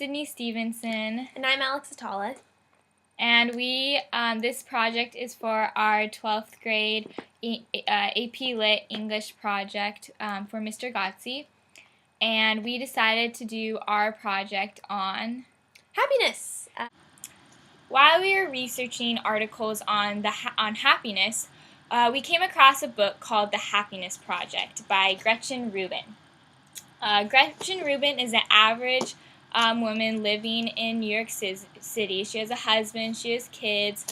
Sydney Stephenson. And I'm Alex Attala. And this project is for our 12th grade AP Lit English project for Mr. Godsey. And we decided to do our project on happiness. While we were researching articles on happiness, we came across a book called The Happiness Project by Gretchen Rubin. Gretchen Rubin is an average woman living in New York City. She has a husband, she has kids,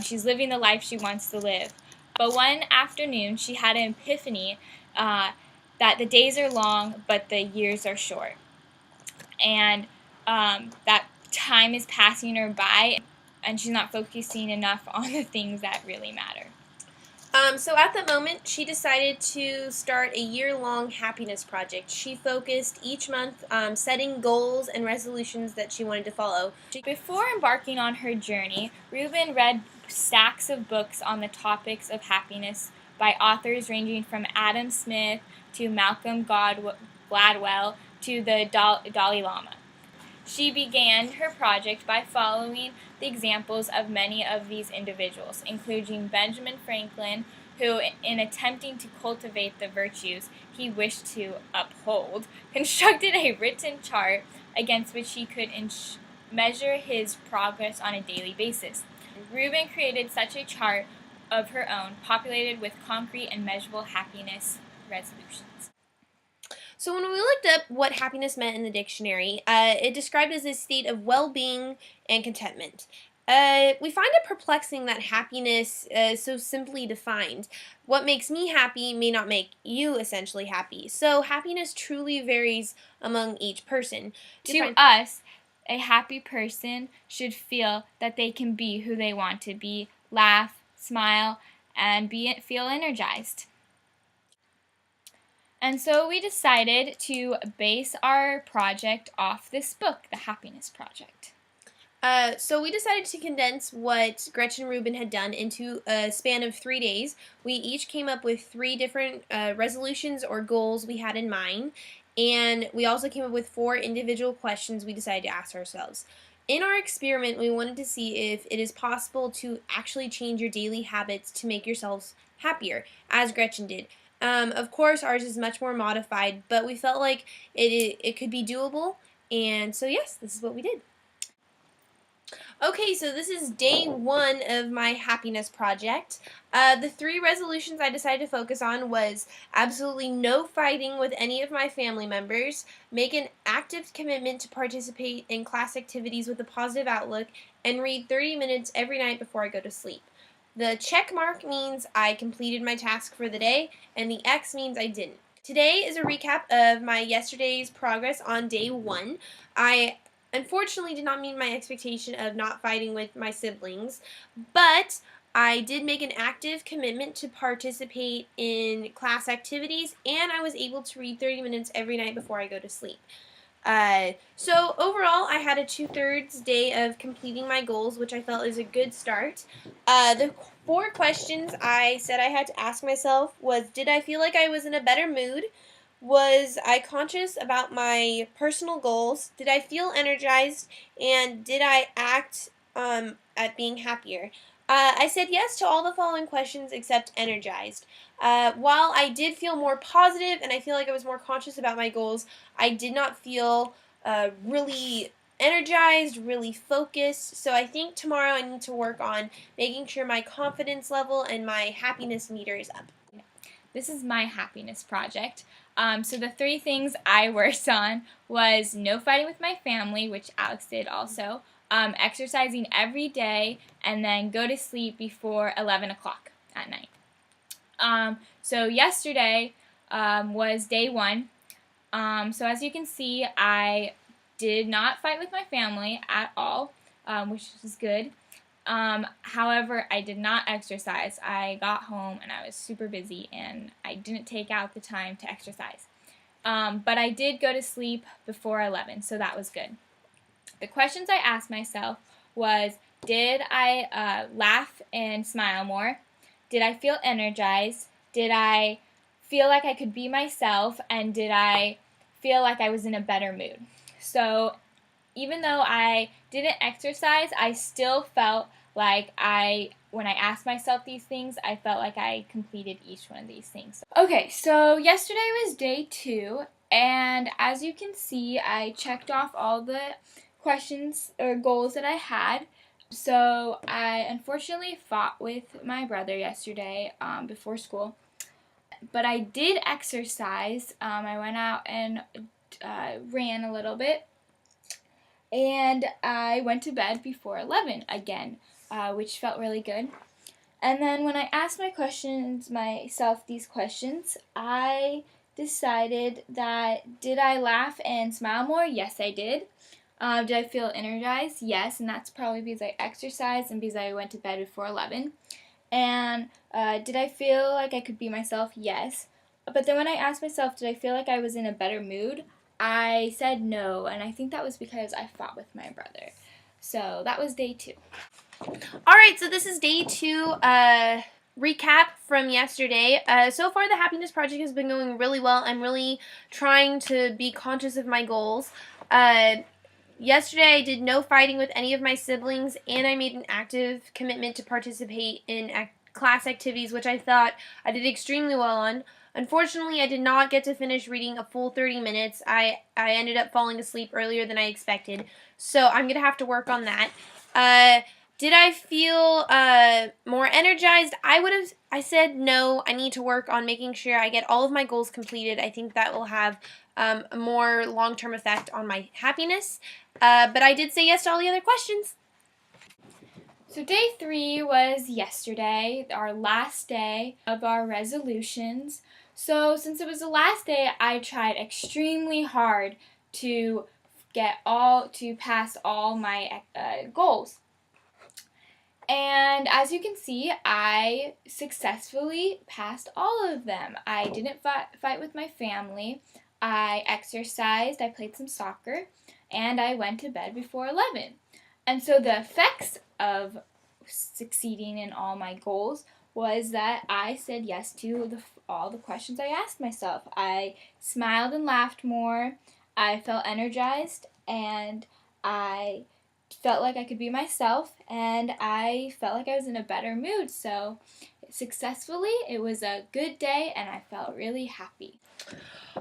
she's living the life she wants to live. But one afternoon she had an epiphany that the days are long but the years are short. And that time is passing her by and she's not focusing enough on the things that really matter. So at the moment, she decided to start a year-long happiness project. She focused each month setting goals and resolutions that she wanted to follow. Before embarking on her journey, Rubin read stacks of books on the topics of happiness by authors ranging from Adam Smith to Malcolm Gladwell to the Dalai Lama. She began her project by following the examples of many of these individuals, including Benjamin Franklin, who, in attempting to cultivate the virtues he wished to uphold, constructed a written chart against which he could measure his progress on a daily basis. Rubin created such a chart of her own, populated with concrete and measurable happiness resolutions. So when we looked up what happiness meant in the dictionary, it described as a state of well-being and contentment. We find it perplexing that happiness is so simply defined. What makes me happy may not make you essentially happy. So happiness truly varies among each person. To us, a happy person should feel that they can be who they want to be, laugh, smile, and feel energized. And so we decided to base our project off this book, The Happiness Project. So we decided to condense what Gretchen Rubin had done into a span of 3 days. We each came up with 3 different resolutions or goals we had in mind, and we also came up with 4 individual questions we decided to ask ourselves. In our experiment, we wanted to see if it is possible to actually change your daily habits to make yourselves happier, as Gretchen did. Of course, ours is much more modified, but we felt like it could be doable, and so yes, this is what we did. Okay, so this is day 1 of my happiness project. The 3 resolutions I decided to focus on was absolutely no fighting with any of my family members, make an active commitment to participate in class activities with a positive outlook, and read 30 minutes every night before I go to sleep. The check mark means I completed my task for the day, and the X means I didn't. Today is a recap of my yesterday's progress on day 1. I unfortunately did not meet my expectation of not fighting with my siblings, but I did make an active commitment to participate in class activities, and I was able to read 30 minutes every night before I go to sleep. So overall, I had a 2/3 day of completing my goals, which I felt is a good start. The 4 questions I said I had to ask myself was, did I feel like I was in a better mood? Was I conscious about my personal goals? Did I feel energized? And did I act at being happier? I said yes to all the following questions except energized. While I did feel more positive and I feel like I was more conscious about my goals, I did not feel really energized, really focused. So I think tomorrow I need to work on making sure my confidence level and my happiness meter is up. This is my happiness project. So the 3 things I worked on was no fighting with my family, which Alex did also, exercising every day, and then go to sleep before 11 o'clock at night. So yesterday was day 1. So as you can see, I did not fight with my family at all, which is good. However, I did not exercise. I got home and I was super busy and I didn't take out the time to exercise. But I did go to sleep before 11, so that was good. The questions I asked myself was, did I laugh and smile more? Did I feel energized? Did I feel like I could be myself? And did I feel like I was in a better mood? So even though I didn't exercise, I still felt like when I asked myself these things, I felt like I completed each one of these things. Okay, so yesterday was day 2, and as you can see, I checked off all the questions or goals that I had. So I unfortunately fought with my brother yesterday before school, but I did exercise. I went out and ran a little bit, and I went to bed before 11 again, which felt really good. And then when I asked myself these questions, I decided that did I laugh and smile more? Yes, I did. Did I feel energized? Yes, and that's probably because I exercised and because I went to bed before 11. And did I feel like I could be myself? Yes. But then when I asked myself, did I feel like I was in a better mood? I said no, and I think that was because I fought with my brother. So that was day 2. All right, so this is day 2 recap from yesterday. So far, the happiness project has been going really well. I'm really trying to be conscious of my goals. Yesterday, I did no fighting with any of my siblings, and I made an active commitment to participate in class activities, which I thought I did extremely well on. Unfortunately, I did not get to finish reading a full 30 minutes. I ended up falling asleep earlier than I expected, so I'm going to have to work on that. Did I feel more energized? I said no. I need to work on making sure I get all of my goals completed. I think that will have a more long-term effect on my happiness. But I did say yes to all the other questions. So day 3 was yesterday, our last day of our resolutions. So since it was the last day, I tried extremely hard to pass all my goals. And as you can see, I successfully passed all of them. I didn't fight with my family. I exercised, I played some soccer, and I went to bed before 11. And so the effects of succeeding in all my goals was that I said yes to all the questions I asked myself. I smiled and laughed more. I felt energized, and I felt like I could be myself, and I felt like I was in a better mood. So successfully, it was a good day, and I felt really happy.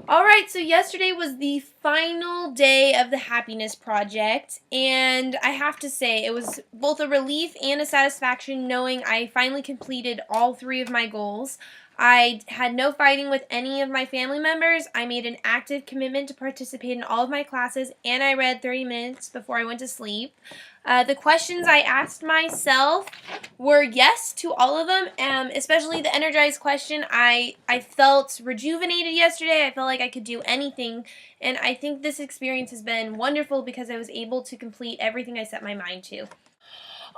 All right, so yesterday was the final day of the happiness project, and I have to say it was both a relief and a satisfaction knowing I finally completed all 3 of my goals. I had no fighting with any of my family members. I made an active commitment to participate in all of my classes, and I read 30 minutes before I went to sleep. The questions I asked myself were yes to all of them, especially the energized question. I felt rejuvenated yesterday. I felt like I could do anything, and I think this experience has been wonderful because I was able to complete everything I set my mind to.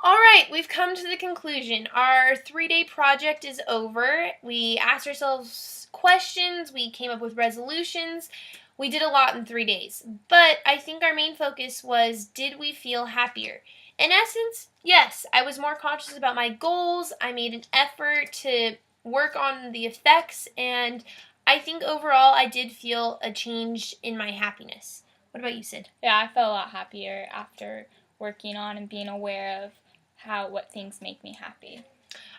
All right, we've come to the conclusion. Our 3-day project is over. We asked ourselves questions. We came up with resolutions. We did a lot in 3 days. But I think our main focus was, did we feel happier? In essence, yes. I was more conscious about my goals. I made an effort to work on the effects. And I think overall I did feel a change in my happiness. What about you, Sid? Yeah, I felt a lot happier after working on and being aware of what things make me happy.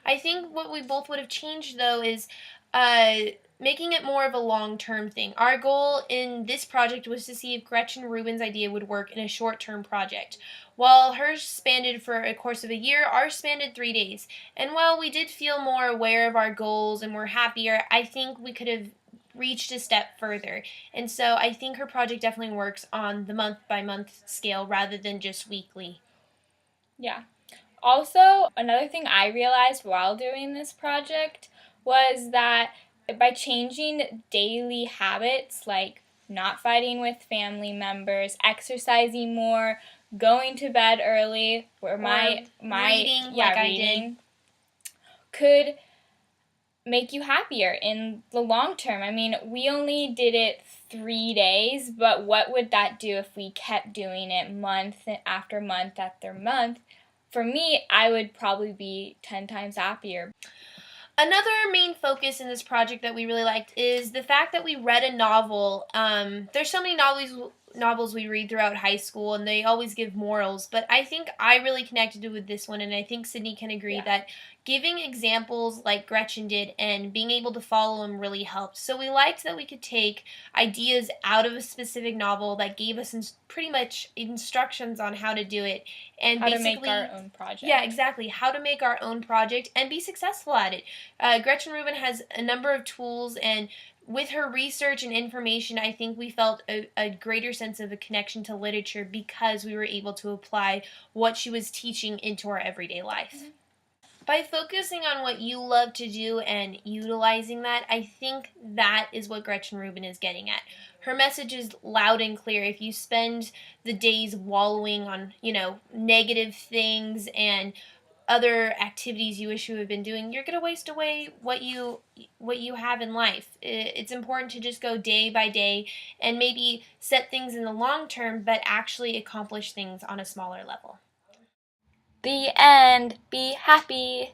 I think what we both would have changed, though, is making it more of a long-term thing. Our goal in this project was to see if Gretchen Rubin's idea would work in a short-term project. While hers spanned for a course of a year, ours spanned 3 days. And while we did feel more aware of our goals and were happier, I think we could have reached a step further. And so I think her project definitely works on the month-by-month scale rather than just weekly. Yeah. Also, another thing I realized while doing this project was that by changing daily habits like not fighting with family members, exercising more, going to bed early, reading could make you happier in the long term. I mean, we only did it 3 days, but what would that do if we kept doing it month after month after month? For me, I would probably be 10 times happier. Another main focus in this project that we really liked is the fact that we read a novel. There's so many novels we read throughout high school, and they always give morals, but I think I really connected with this one, and I think Sydney can agree that giving examples like Gretchen did and being able to follow them really helped. So we liked that we could take ideas out of a specific novel that gave us pretty much instructions on how to do it, and how basically to make our own project. Yeah, exactly. How to make our own project and be successful at it. Gretchen Rubin has a number of tools, and with her research and information, I think we felt a greater sense of a connection to literature because we were able to apply what she was teaching into our everyday life. Mm-hmm. By focusing on what you love to do and utilizing that, I think that is what Gretchen Rubin is getting at. Her message is loud and clear. If you spend the days wallowing on, negative things and other activities you wish you had been doing, you're going to waste away what you have in life. It's important to just go day by day and maybe set things in the long term, but actually accomplish things on a smaller level. The end. Be happy.